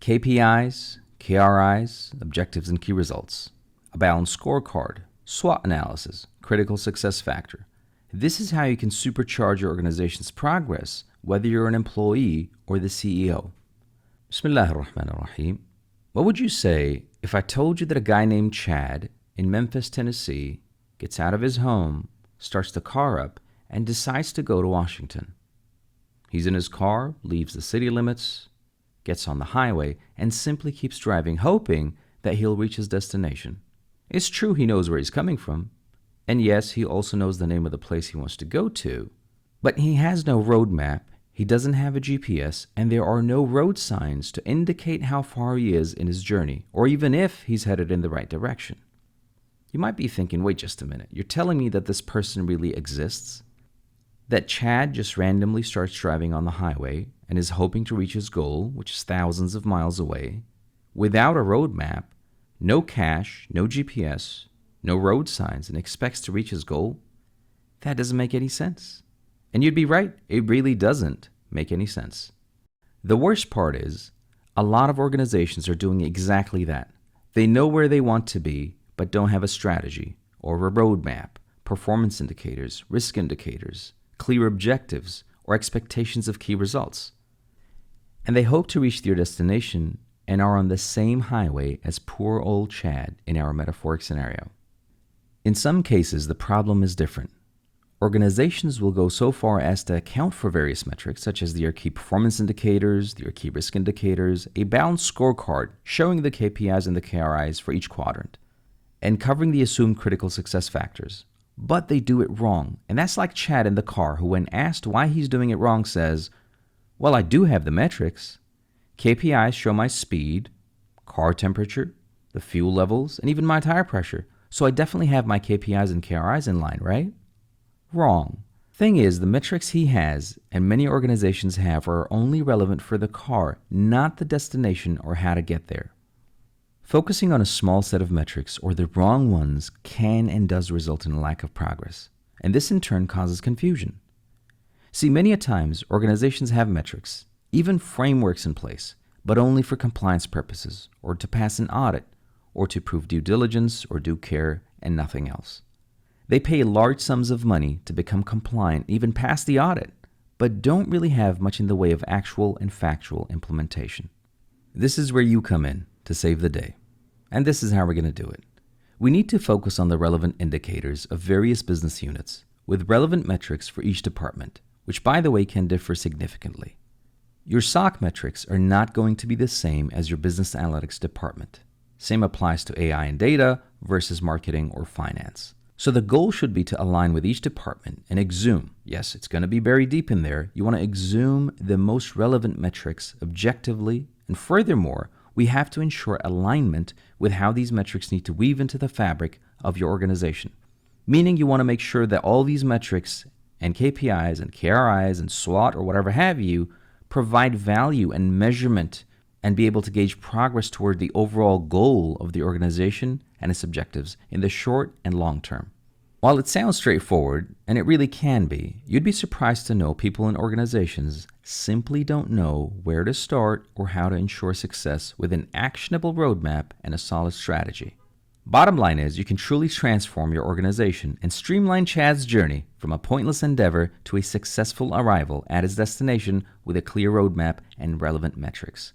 KPIs, KRIs, objectives and key results, a balanced scorecard, SWOT analysis, critical success factor. This is how you can supercharge your organization's progress, whether you're an employee or the CEO. Bismillahir Rahmanir Rahim. What would you say if I told you that a guy named Chad in Memphis, Tennessee, gets out of his home, starts the car up, and decides to go to Washington? He's in his car, leaves the city limits, gets on the highway, and simply keeps driving, hoping that he'll reach his destination. It's true he knows where he's coming from, and yes, he also knows the name of the place he wants to go to, but he has no road map, he doesn't have a GPS, and there are no road signs to indicate how far he is in his journey, or even if he's headed in the right direction. You might be thinking, wait just a minute, you're telling me that this person really exists? That Chad just randomly starts driving on the highway and is hoping to reach his goal, which is thousands of miles away, without a road map, no cash, no GPS, no road signs, and expects to reach his goal? That doesn't make any sense. And you'd be right, it really doesn't make any sense. The worst part is, a lot of organizations are doing exactly that. They know where they want to be, but don't have a strategy or a roadmap, performance indicators, risk indicators, clear objectives, or expectations of key results. And they hope to reach their destination and are on the same highway as poor old Chad in our metaphoric scenario. In some cases, the problem is different. Organizations will go so far as to account for various metrics, such as their key performance indicators, their key risk indicators, a balanced scorecard showing the KPIs and the KRIs for each quadrant, and covering the assumed critical success factors. But they do it wrong. And that's like Chad in the car, who when asked why he's doing it wrong says, well, I do have the metrics. KPIs show my speed, car temperature, the fuel levels, and even my tire pressure. So I definitely have my KPIs and KRIs in line, right? Wrong. Thing is, the metrics he has and many organizations have are only relevant for the car, not the destination or how to get there. Focusing on a small set of metrics or the wrong ones can and does result in a lack of progress, and this in turn causes confusion. See, many a times organizations have metrics, even frameworks in place, but only for compliance purposes, or to pass an audit, or to prove due diligence or due care, and nothing else. They pay large sums of money to become compliant, even pass the audit, but don't really have much in the way of actual and factual implementation. This is where you come in to save the day. And this is how we're going to do it. We need to focus on the relevant indicators of various business units with relevant metrics for each department, which by the way can differ significantly. Your SOC metrics are not going to be the same as your business analytics department. Same applies to AI and data versus marketing or finance. So the goal should be to align with each department and exhume. Yes, it's going to be very deep in there. You want to exhume the most relevant metrics objectively, and furthermore, we have to ensure alignment with how these metrics need to weave into the fabric of your organization. Meaning you want to make sure that all these metrics and KPIs and KRIs and SWOT or whatever have you provide value and measurement and be able to gauge progress toward the overall goal of the organization and its objectives in the short and long term. While it sounds straightforward, and it really can be, you'd be surprised to know people in organizations simply don't know where to start or how to ensure success with an actionable roadmap and a solid strategy. Bottom line is, you can truly transform your organization and streamline Chad's journey from a pointless endeavor to a successful arrival at his destination with a clear roadmap and relevant metrics.